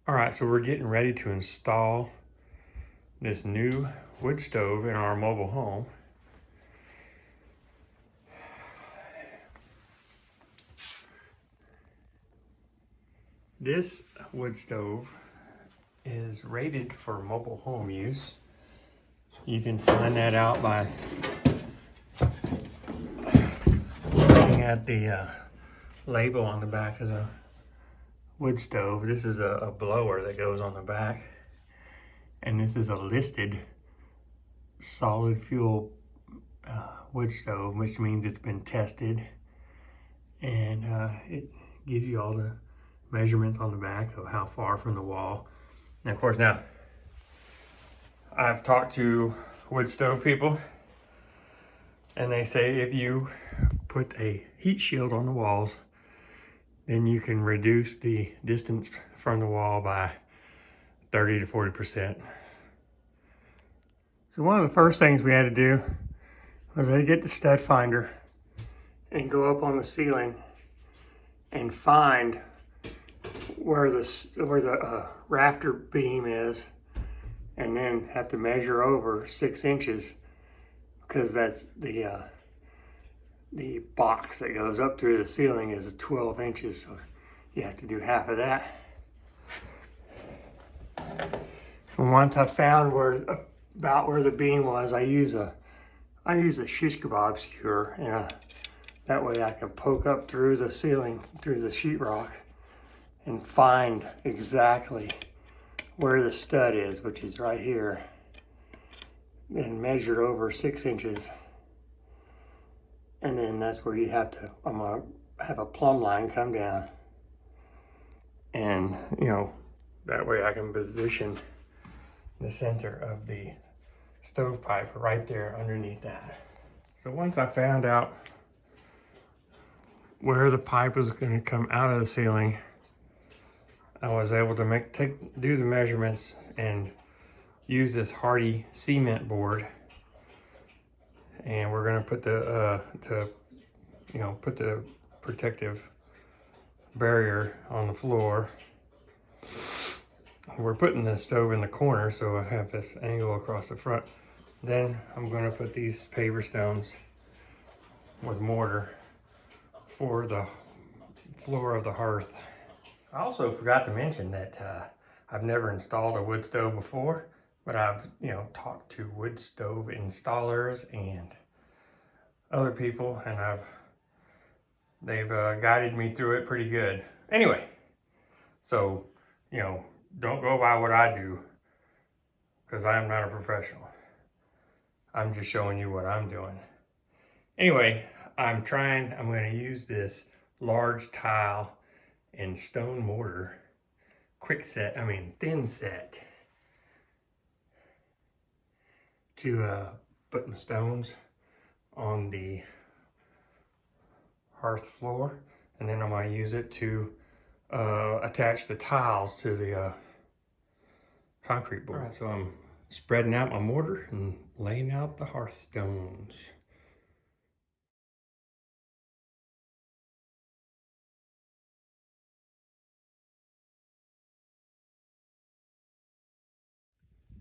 All right, so we're getting ready to install this new wood stove in our mobile home. This wood stove is rated for mobile home use. You can find that out by looking at the label on the back of the wood stove. This is a blower that goes on the back, and this is a listed solid fuel wood stove, which means it's been tested, and it gives you all the measurements on the back of how far from the wall. And of course, now I've talked to wood stove people, and they say if you put a heat shield on the walls, then you can reduce the distance from the wall by 30 to 40%. So one of the first things we had to do was I get the stud finder and go up on the ceiling and find where the rafter beam is, and then have to measure over 6 inches, because that's the box that goes up through the ceiling is 12 inches, so you have to do half of that. And once I found about where the beam was, I use a shish kebab skewer, and that way I can poke up through the ceiling, through the sheetrock, and find exactly where the stud is, which is right here, and measure over 6 inches. And then that's where I'm gonna have a plumb line come down, and that way I can position the center of the stovepipe right there underneath that. So once I found out where the pipe was going to come out of the ceiling, I was able to do the measurements and use this Hearth cement board, and we're going to put put the protective barrier on the floor. We're putting the stove in the corner, so I have this angle across the front. Then I'm going to put these paver stones with mortar for the floor of the hearth. I also forgot to mention that I've never installed a wood stove before, but I've talked to wood stove installers and other people, and they've guided me through it pretty good. Anyway, so don't go by what I do, because I am not a professional. I'm just showing you what I'm doing. Anyway, I'm going to use this large tile and stone mortar thin set to put my stones on the hearth floor, and then I'm going to use it to attach the tiles to the concrete board. All right, so I'm spreading out my mortar and laying out the hearth stones.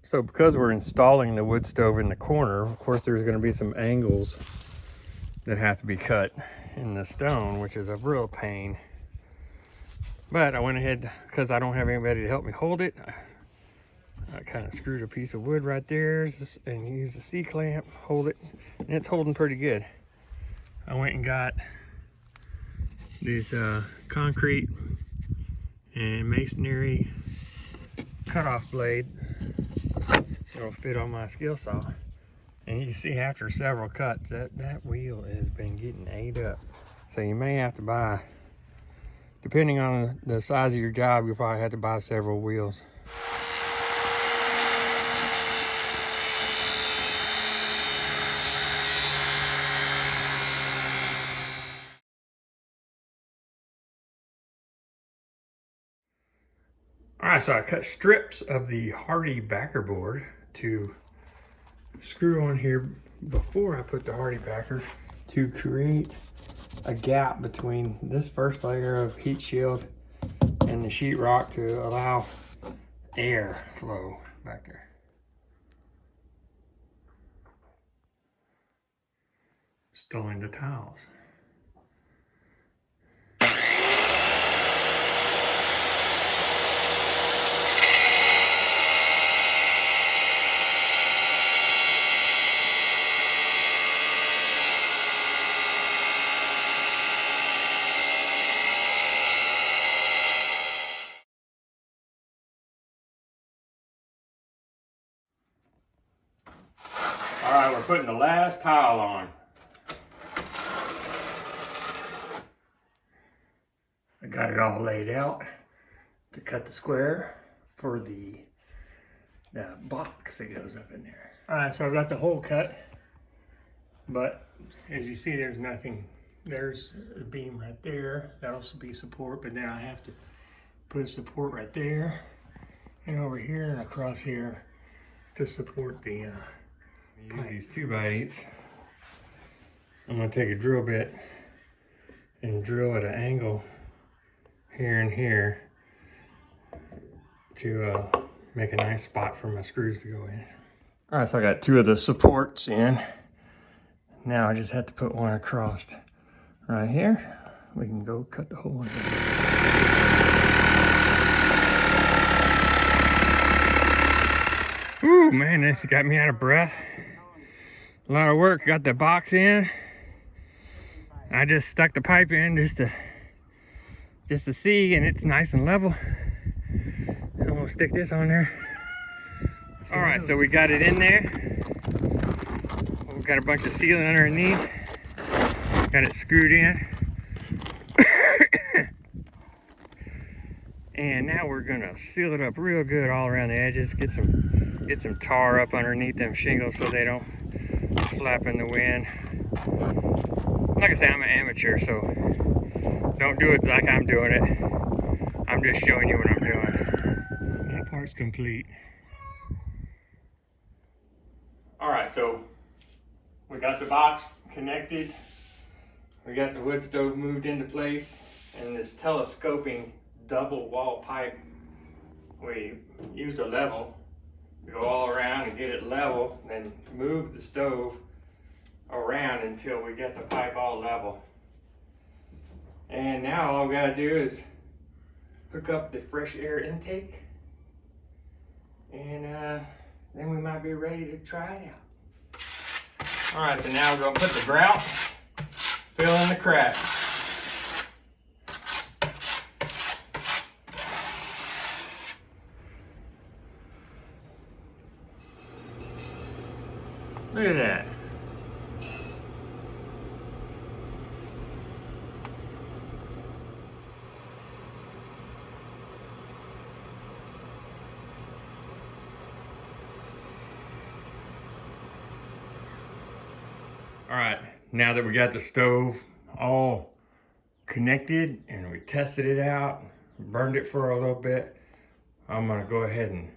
So because we're installing the wood stove in the corner, of course there's going to be some angles that have to be cut in the stone, which is a real pain. But I went ahead, because I don't have anybody to help me hold it, I kind of screwed a piece of wood right there and used a C-clamp, hold it, and it's holding pretty good. I went and got this concrete and masonry cutoff blade. It'll fit on my skill saw. And you can see after several cuts that wheel has been getting ate up. So you may have to buy, depending on the size of your job, you'll probably have to buy several wheels. All right, so I cut strips of the Hearth backer board to screw on here before I put the Hearth backer, to create a gap between this first layer of heat shield and the sheetrock, to allow air flow back there. Installing the tiles. All right, we're putting the last tile on. I got it all laid out to cut the square for the box that goes up in there. All right, so I've got the hole cut, but as you see, there's nothing. There's a beam right there. That'll be support, but then I have to put support right there and over here and across here to support the use these 2x8s. I'm gonna take a drill bit and drill at an angle here and here to make a nice spot for my screws to go in. All right, so I got 2 of the supports in. Now I just have to put one across right here. We can go cut the hole in here. Ooh, man, this got me out of breath. A lot of work. Got the box in. I just stuck the pipe in just to see, and it's nice and level. I'm gonna stick this on there. All right, so we got it in there. We've got a bunch of sealant underneath. Got it screwed in. And now we're gonna seal it up real good all around the edges. Get some tar up underneath them shingles so they don't flap in the wind. Like I say, I'm an amateur, so don't do it like I'm doing it. I'm just showing you what I'm doing. That part's complete. All right, so we got the box connected. We got the wood stove moved into place, and this telescoping double wall pipe, we used a level. We go all around and get it level, then move the stove around until we get the pipe all level. And now all we gotta do is hook up the fresh air intake, and then we might be ready to try it out. All right, so now we're gonna put the grout, fill in the cracks. Look at that. All right, now that we got the stove all connected and we tested it out, burned it for a little bit, I'm gonna go ahead and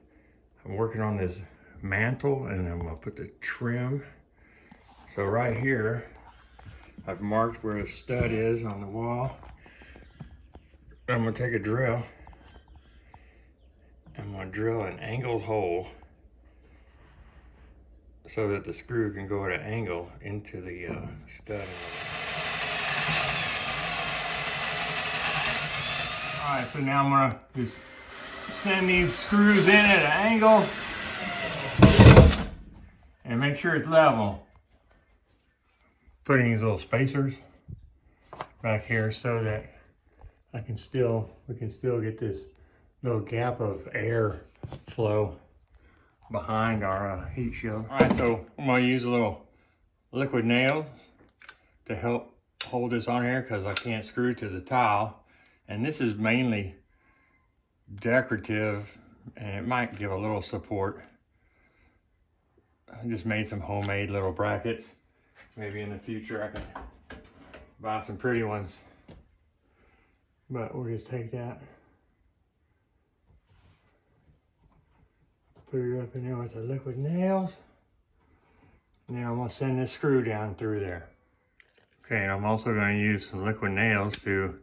I'm working on this mantle, and I'm gonna put the trim. So right here, I've marked where the stud is on the wall. I'm gonna take a drill. I'm gonna drill an angled hole so that the screw can go at an angle into the stud. All right, so now I'm gonna just send these screws in at an angle and make sure it's level. Putting these little spacers back here so that we can still get this little gap of air flow behind our heat shield. All right, so I'm gonna use a little liquid nail to help hold this on here because I can't screw it to the tile. And this is mainly decorative, and it might give a little support. I just made some homemade little brackets. Maybe in the future I can buy some pretty ones. But we'll just take that, put it up in there with the liquid nails. Now I'm gonna send this screw down through there. Okay, and I'm also gonna use some liquid nails to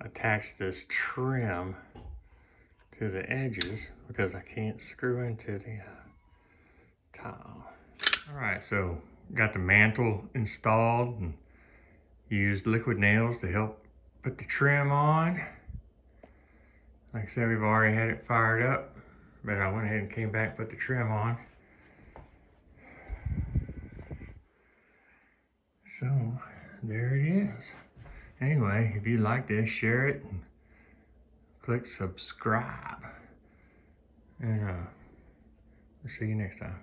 attach this trim to the edges because I can't screw into the tile. All right, so got the mantle installed and used liquid nails to help put the trim on. Like I said, we've already had it fired up, but I went ahead and came back and put the trim on. So there it is. Anyway, if you like this, share it and click subscribe. And we'll see you next time.